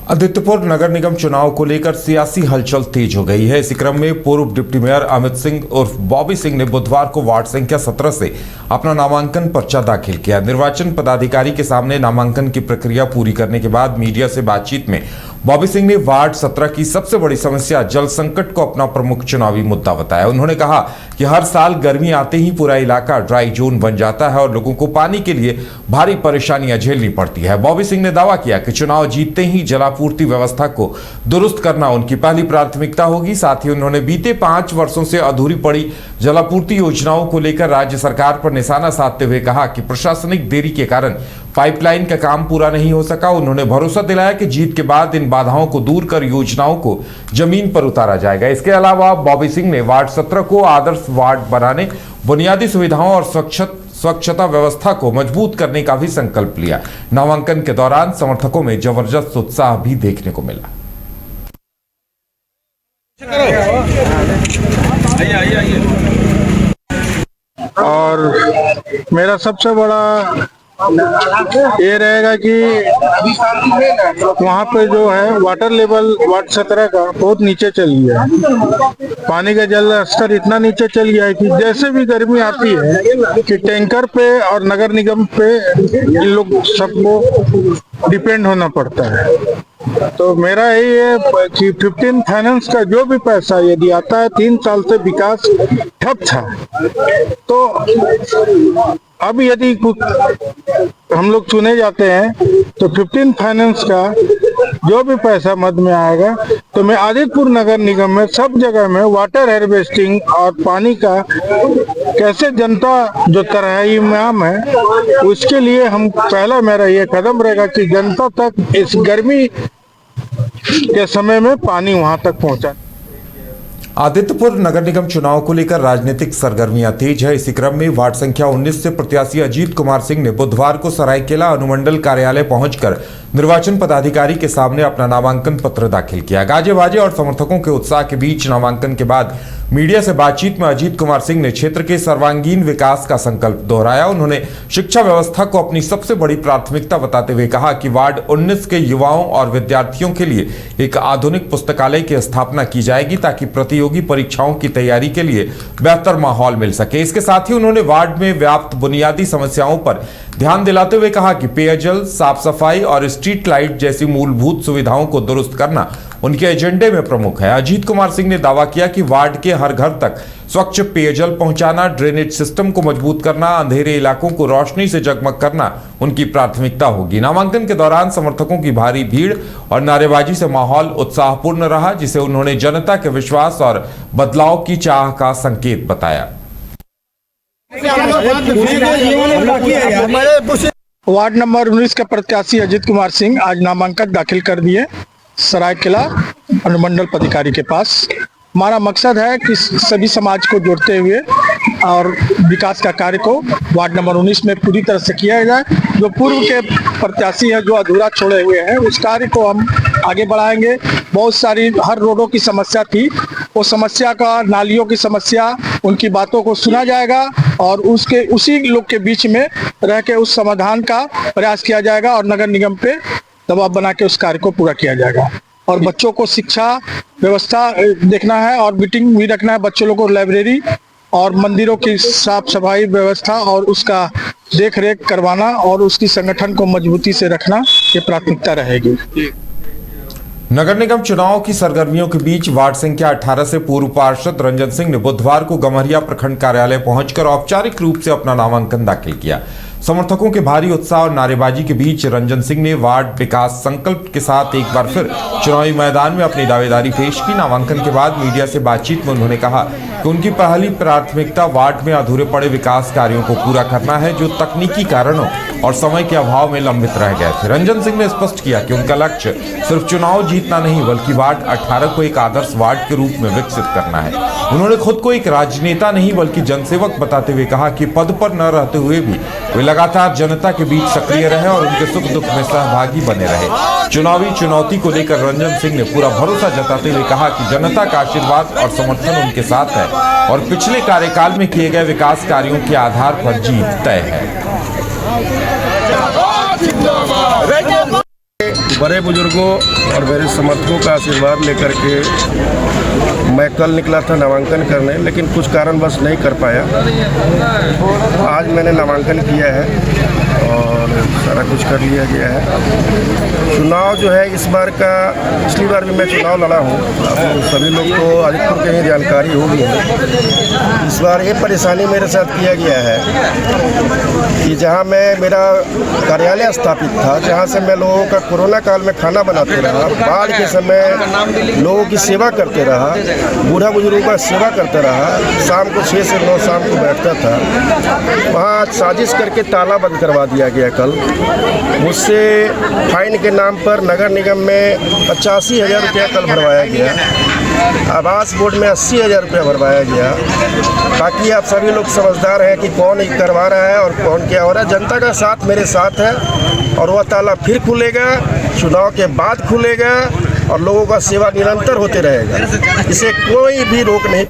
आदित्यपुर नगर निगम चुनाव को लेकर सियासी हलचल तेज हो गई है। इसी क्रम में पूर्व डिप्टी मेयर अमित सिंह उर्फ बॉबी सिंह ने बुधवार को वार्ड संख्या 17 से अपना नामांकन पर्चा दाखिल किया। निर्वाचन पदाधिकारी के सामने नामांकन की प्रक्रिया पूरी करने के बाद मीडिया से बातचीत में बॉबी सिंह ने वार्ड 17 की सबसे बड़ी समस्या जल संकट को अपना प्रमुख चुनावी मुद्दा बताया। उन्होंने कहा कि हर साल गर्मी आते ही पूरा इलाका ड्राई जोन बन जाता है और लोगों को पानी के लिए भारी परेशानियां झेलनी पड़ती है। बॉबी सिंह ने दावा किया कि चुनाव जीतते ही जलापूर्ति व्यवस्था को दुरुस्त करना उनकी पहली प्राथमिकता होगी। साथ ही उन्होंने बीते 5 वर्षों से अधूरी पड़ी जलापूर्ति योजनाओं को लेकर राज्य सरकार पर निशाना साधते हुए कहा कि प्रशासनिक देरी के कारण पाइपलाइन का काम पूरा नहीं हो सका। उन्होंने भरोसा दिलाया कि जीत के बाद इन बाधाओं को दूर कर योजनाओं को जमीन पर उतारा जाएगा। इसके अलावा बॉबी सिंह ने वार्ड 17 को आदर्श वार्ड बनाने, बुनियादी सुविधाओं और स्वच्छता व्यवस्था को मजबूत करने का भी संकल्प लिया। नामांकन के दौरान समर्थकों में जबरदस्त उत्साह भी देखने को मिला। और मेरा सबसे बड़ा ये रहेगा कि वहाँ पे जो है वाटर लेवल वार्ड 17 का बहुत नीचे चल गया है। पानी का जल स्तर इतना नीचे चल गया है कि जैसे भी गर्मी आती है कि टैंकर पे और नगर निगम पे इन लोग सबको डिपेंड होना पड़ता है। तो मेरा यही है कि 15 फाइनेंस का जो भी पैसा यदि आता है, 3 साल से विकास ठप था, तो अब यदि हम लोग चुने जाते हैं तो 15 फाइनेंस का जो भी पैसा मद में आएगा तो मैं आदित्यपुर नगर निगम में सब जगह में वाटर हार्वेस्टिंग और पानी का कैसे जनता जो त्राहिमाम है उसके लिए हम पहला मेरा ये कदम रहेगा कि जनता तक इस गर्मी के समय में पानी वहां तक पहुंचा। आदित्यपुर नगर निगम चुनाव को लेकर राजनीतिक सरगर्मियां तेज है। इसी क्रम में वार्ड संख्या 19 से प्रत्याशी अजीत कुमार सिंह ने बुधवार को सरायकेला अनुमंडल कार्यालय पहुंचकर निर्वाचन पदाधिकारी के सामने अपना नामांकन पत्र दाखिल किया। गाजे बाजे और समर्थकों के उत्साह के बीच नामांकन के बाद मीडिया से बातचीत में अजीत कुमार सिंह ने क्षेत्र के सर्वांगीण विकास का संकल्प दोहराया। उन्होंने शिक्षा व्यवस्था को अपनी सबसे बड़ी प्राथमिकता बताते हुए कहा कि वार्ड 19 के युवाओं और विद्यार्थियों के लिए एक आधुनिक पुस्तकालय की स्थापना की जाएगी ताकि प्रतियोगी परीक्षाओं की तैयारी के लिए बेहतर माहौल मिल सके। इसके साथ ही उन्होंने वार्ड में व्याप्त बुनियादी समस्याओं पर ध्यान दिलाते हुए कहा कि पेयजल, साफ सफाई और स्ट्रीट लाइट जैसी मूलभूत सुविधाओं को दुरुस्त करना उनके एजेंडे में प्रमुख है। अजीत कुमार सिंह ने दावा किया कि वार्ड के हर घर तक स्वच्छ पेयजल पहुंचाना, ड्रेनेज सिस्टम को मजबूत करना, अंधेरे इलाकों को रोशनी से जगमग करना उनकी प्राथमिकता होगी। नामांकन के दौरान समर्थकों की भारी भीड़ और नारेबाजी से माहौल उत्साहपूर्ण रहा, जिसे उन्होंने जनता के विश्वास और बदलाव की चाह का संकेत बताया। वार्ड नंबर 19 का प्रत्याशी अजीत कुमार सिंह आज नामांकन दाखिल कर दिए सरायकेला अनुमंडल पदाधिकारी के पास। हमारा मकसद है कि सभी समाज को जोड़ते हुए और विकास का कार्य को वार्ड नंबर 19 में पूरी तरह से किया जाए। जो पूर्व के प्रत्याशी हैं जो अधूरा छोड़े हुए हैं उस कार्य को हम आगे बढ़ाएंगे। बहुत सारी हर रोडों की समस्या थी, वो समस्या का, नालियों की समस्या, उनकी बातों को सुना जाएगा और उसी लोग के बीच में रह के उस समाधान का प्रयास किया जाएगा और नगर निगम पे दबाव बना के उस कार्य को पूरा किया जाएगा। और बच्चों को शिक्षा व्यवस्था देखना है और मीटिंग भी रखना है, बच्चों लोगों को लाइब्रेरी और मंदिरों की साफ सफाई व्यवस्था और उसका देख रेख करवाना और उसकी संगठन को मजबूती से रखना ये प्राथमिकता रहेगी। नगर निगम चुनाव की सरगर्मियों के बीच वार्ड संख्या 18 से पूर्व पार्षद रंजन सिंह ने बुधवार को गम्हरिया प्रखंड कार्यालय पहुंचकर औपचारिक रूप से अपना नामांकन दाखिल किया। समर्थकों के भारी उत्साह और नारेबाजी के बीच रंजन सिंह ने वार्ड विकास संकल्प के साथ एक बार फिर चुनावी मैदान में अपनी दावेदारी पेश की। नामांकन के बाद मीडिया से बातचीत में उन्होंने कहा कि उनकी पहली प्राथमिकता वार्ड में अधूरे पड़े विकास कार्यों को पूरा करना है जो तकनीकी कारणों और समय के अभाव में लंबित रह गए थे। रंजन सिंह ने स्पष्ट किया कि उनका लक्ष्य सिर्फ चुनाव जीतना नहीं बल्कि वार्ड 18 को एक आदर्श वार्ड के रूप में विकसित करना है। उन्होंने खुद को एक राजनेता नहीं बल्कि जनसेवक बताते हुए कहा कि पद पर न रहते हुए भी वे लगातार जनता के बीच सक्रिय रहे और उनके सुख दुख में सहभागी बने रहे। चुनावी चुनौती को लेकर रंजन सिंह ने पूरा भरोसा जताते हुए कहा कि जनता का आशीर्वाद और समर्थन उनके साथ है और पिछले कार्यकाल में किए गए विकास कार्यों के आधार पर जीत तय है। बड़े बुजुर्गों और मेरे समर्थकों का आशीर्वाद लेकर के मैं कल निकला था नामांकन करने, लेकिन कुछ कारणवश नहीं कर पाया। आज मैंने नामांकन किया है और सारा कुछ कर लिया गया है। चुनाव जो है इस बार का, पिछली बार भी मैं चुनाव लड़ा हूँ, आप सभी लोग को अधिकतर कहीं जानकारी होगी। इस बार ये परेशानी मेरे साथ किया गया है कि जहाँ मैं मेरा कार्यालय स्थापित था, जहाँ से मैं लोगों का कोरोना काल में खाना बनाते रहा, बाढ़ के समय लोगों की सेवा करते रहा, बूढ़ा बुजुर्गों का सेवा करते रहा, शाम को 6 से 9 शाम को बैठता था, वहाँ साजिश करके ताला बंद करवा दिया गया। कल मुझसे फाइन के नाम पर नगर निगम में 85,000 रुपया कल भरवाया गया, आवास बोर्ड में 80,000 रुपया भरवाया गया। बाकी आप सभी लोग समझदार हैं कि कौन करवा रहा है और कौन क्या हो रहा है। जनता का साथ मेरे साथ है और वह ताला फिर खुलेगा, चुनाव के बाद खुलेगा और लोगों का सेवा निरंतर होते रहेगा। इसे कोई भी रोक नहीं।